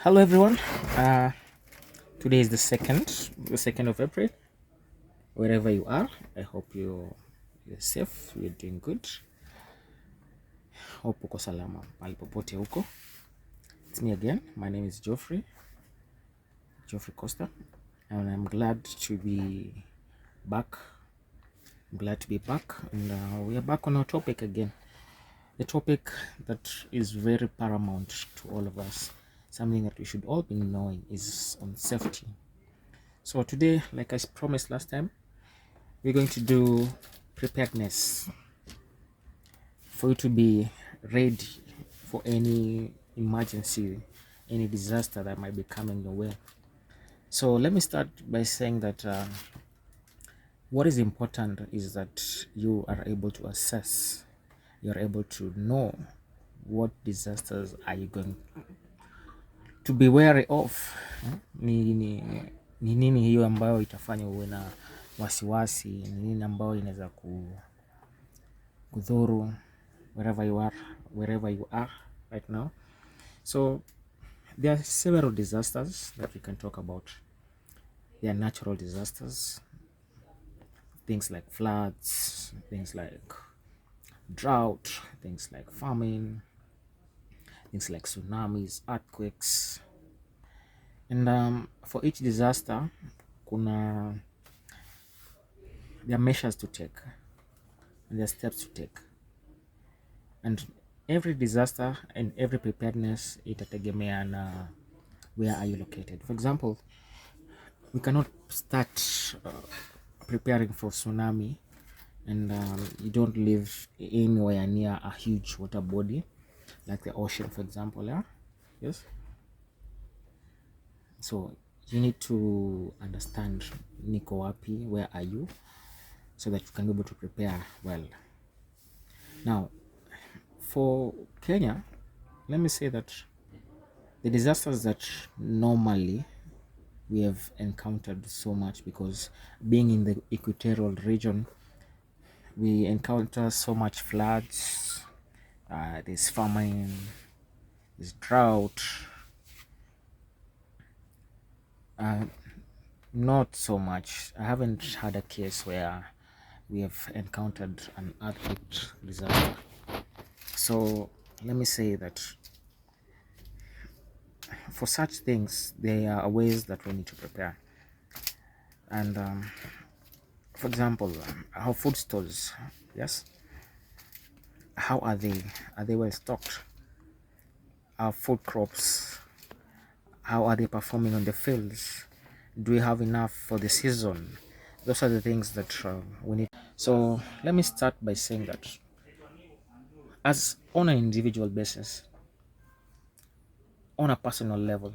Hello everyone. Uh, Today is the second of April. Wherever you are, I hope you're safe, you're doing good. Hope uko salama mahali popote huko. It's me again. My name is Geoffrey Costa, and I'm glad to be back. And we are back on our topic again. The topic that is very paramount to all of us, something that we should all be knowing, is on safety. So today, like I promised last time, we're going to do preparedness for you to be ready for any emergency, any disaster that might be coming your way. So let me start by saying that what is important is that you are able to assess, you are able to know what disasters are you going to be wary of. Ni nini hiyo ambayo itafanya uwe na wasiwasi, ni nini ambayo inaweza kudhuru wherever you are right now. So there are several disasters that we can talk about. There are natural disasters, things like floods, things like drought, things like famine, things like tsunamis, earthquakes. And for each disaster, there are measures to take and there are steps to take. And every disaster and every preparedness itategemea na where are you located. For example, we cannot start preparing for tsunami and you don't live anywhere near a huge water body like the ocean, for example. Yes, so you need to understand niko wapi, where are you, so that you can be able to prepare well. Now for Kenya, let me say that the disasters that normally we have encountered so much, because being in the equatorial region, we encounter so much floods, there's famine, there's drought, not so much. I haven't had a case where we have encountered an earthquake disaster. So let me say that for such things, there are ways that we need to prepare. And for example, our food stores, yes, how are they? Are they well stocked? Our food crops, how are they performing on the fields? Do we have enough for the season? Those are the things that we need. So let me start by saying that as on an individual basis, on a personal level,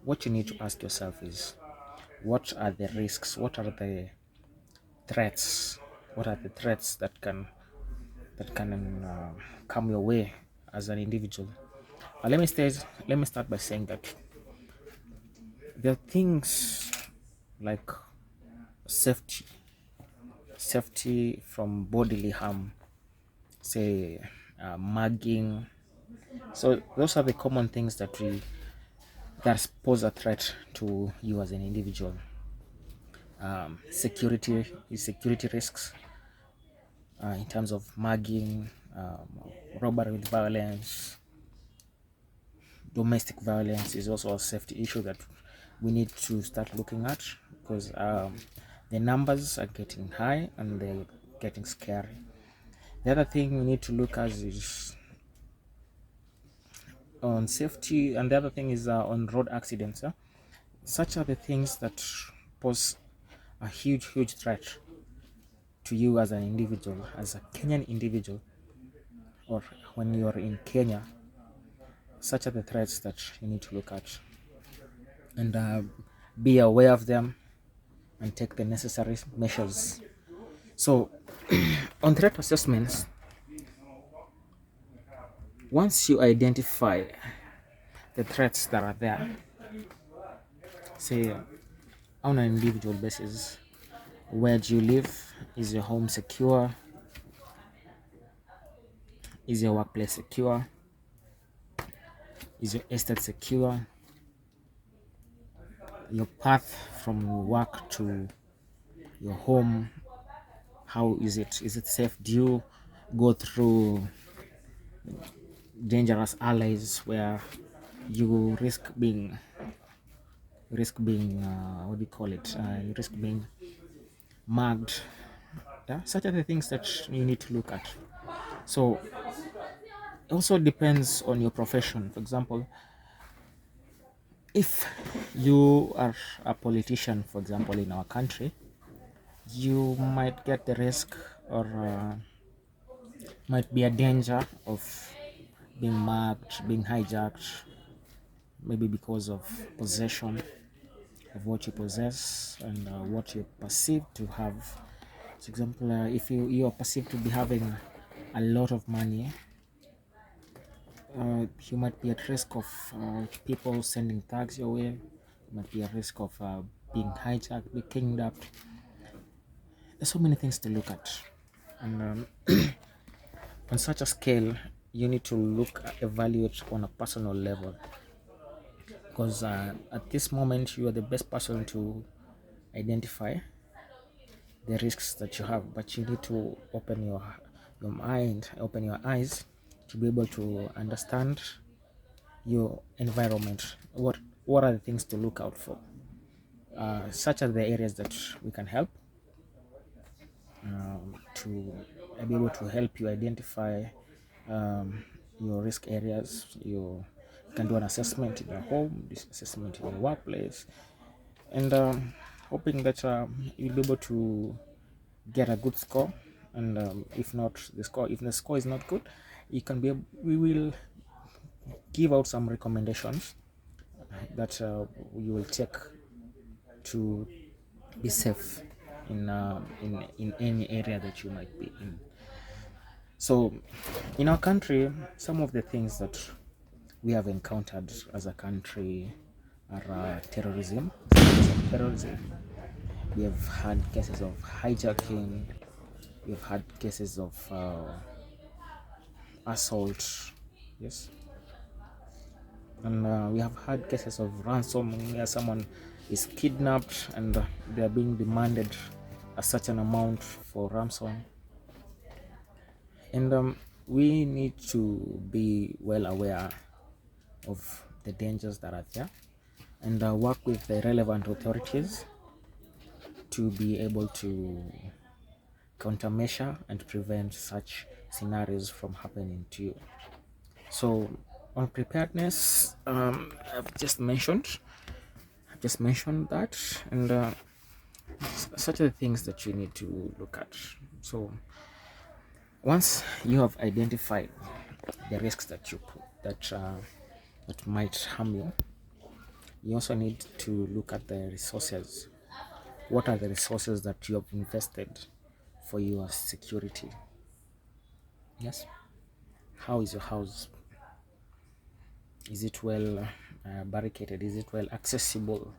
what you need to ask yourself is, what are the risks? What are the threats? What are the threats that can come your way as an individual? Let me start by saying that there are things like safety from bodily harm, say mugging. So those are the common things that pose a threat to you as an individual. Security risks in terms of mugging, robbery with violence, domestic violence is also a safety issue that we need to start looking at, because the numbers are getting high and they're getting scary. The other thing we need to look at is on safety, and the other thing is on road accidents. Such are the things that pose a huge threat to you as an individual, as a Kenyan individual, or when you are in Kenya. Such are the threats that you need to look at and be aware of them and take the necessary measures. So on threat assessments, once you identify the threats that are there, say on an individual basis, where do you live? Is your home secure? Is your workplace secure? Is your estate secure? your path from work to your home. How is it? Is it safe? Do you go through dangerous alleys where you risk being what do you call it? You risk being mugged. Yeah? Such are the things that you need to look at. So it also depends on your profession. For example, if you are a politician, for example, in our country, you might get the risk or might be a danger of being mugged, being hijacked, maybe because of possession of what you possess and what you perceive to have. For example, if you are perceived to be having a lot of money, you might be at risk of people sending thugs your way. You might be at risk of being hijacked, being kidnapped. There's so many things to look at, and on such a scale, you need to evaluate on a personal level, because at this moment you are the best person to identify the risks that you have, but you need to open your mind, open your eyes to be able to understand your environment. What are the things to look out for? Such are the areas that we can help to be able to help you identify your risk areas. You can do an assessment in your home, this assessment in your workplace, and hoping that you'll be able to get a good score. And if the score is not good, we will give out some recommendations that you will take to be safe in any area that you might be in. So in our country, some of the things that we have encountered as a country are terrorism. We have had cases of hijacking. We've had cases of assault. Yes. And we have had cases of ransom where someone is kidnapped and they are being demanded a certain amount for ransom. And we need to be well aware of the dangers that are there and work with the relevant authorities to be able to countermeasure and prevent such scenarios from happening to you. So on preparedness, I've just mentioned that, and such are the things that you need to look at. So once you have identified the risks that might harm you, you also need to look at the resources. What are the resources that you have invested for your security? Yes. How is your house? Is it well barricaded? Is it well accessible?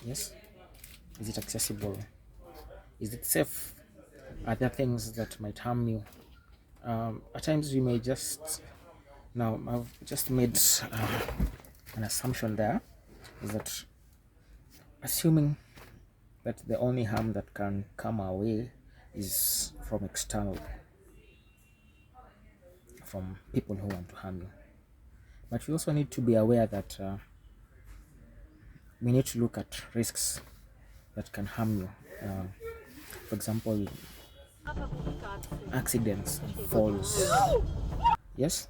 Yes. Is it accessible? Is it safe? Are there things that might harm you? At times you may just now I've just made an assumption there, is that assuming that the only harm that can come our way is from external, from people who want to harm you. But we also need to be aware that we need to look at risks that can harm you. For example, accidents and falls. Yes,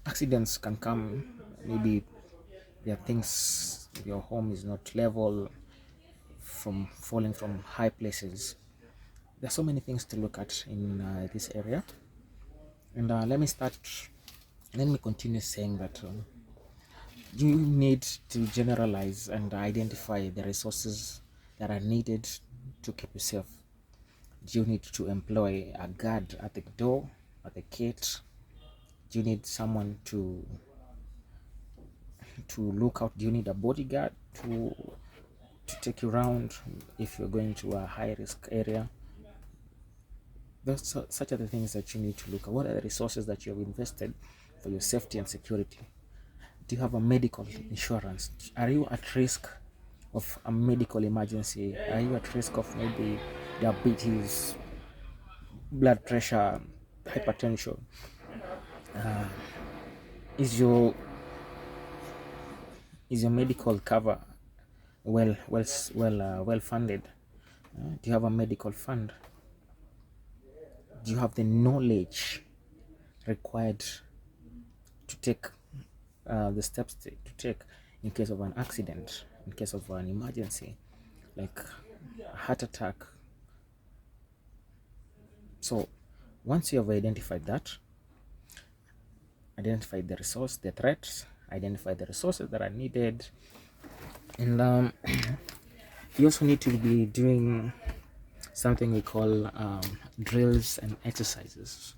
accidents can come. Maybe there are things, your home is not level, from falling from high places. There are so many things to look at in this area. And let me continue saying that you need to generalize and identify the resources that are needed to keep you safe. Do you need to employ a guard at the door, at the gate? Do you need someone to look out? Do you need a bodyguard to take you around if you're going to a high risk area? Such are the things that you need to look at. What are the resources that you have invested for your safety and security? Do you have a medical insurance? Are you at risk of a medical emergency? Are you at risk of maybe diabetes, blood pressure, hypertension? Is your medical cover well funded? Do you have a medical fund? Do you have the knowledge required to take the steps to take in case of an accident, in case of an emergency, like a heart attack? So once you have identified that, identify the resource, the threats, identify the resources that are needed, and you also need to be doing something we call drills and exercises.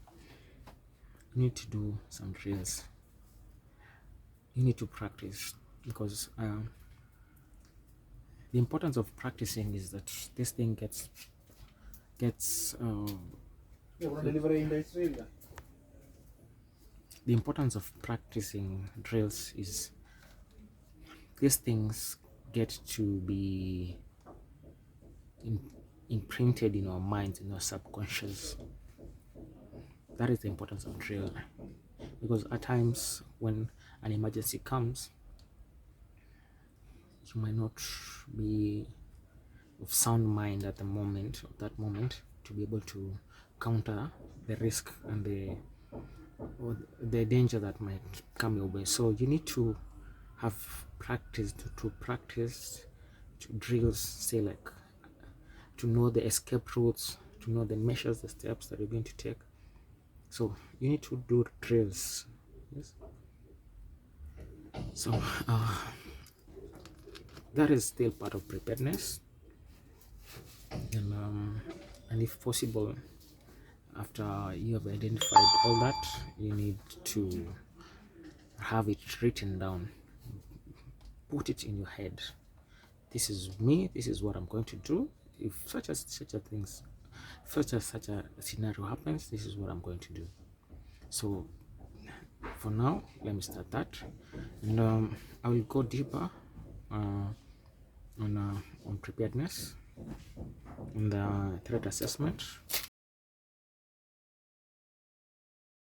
You need to do some drills. You need to practice, because the importance of practicing is that this thing gets the importance of practicing drills is these things get to be imprinted in our minds, in our subconscious. That is the importance of drill, because at times when an emergency comes, you might not be of sound mind at that moment to be able to counter the risk and the danger that might come your way. So you need to have practiced to practice to drills, say like to know the escape routes, to know the measures, the steps that you're going to take. So you need to do drills. Yes. So that is still part of preparedness, and if possible, after you have identified all that, you need to have it written down, put it in your head. This is me, this is what I'm going to do if such a scenario happens. This is what I'm going to do. So for now, let me start that, and I will go deeper on preparedness and the threat assessment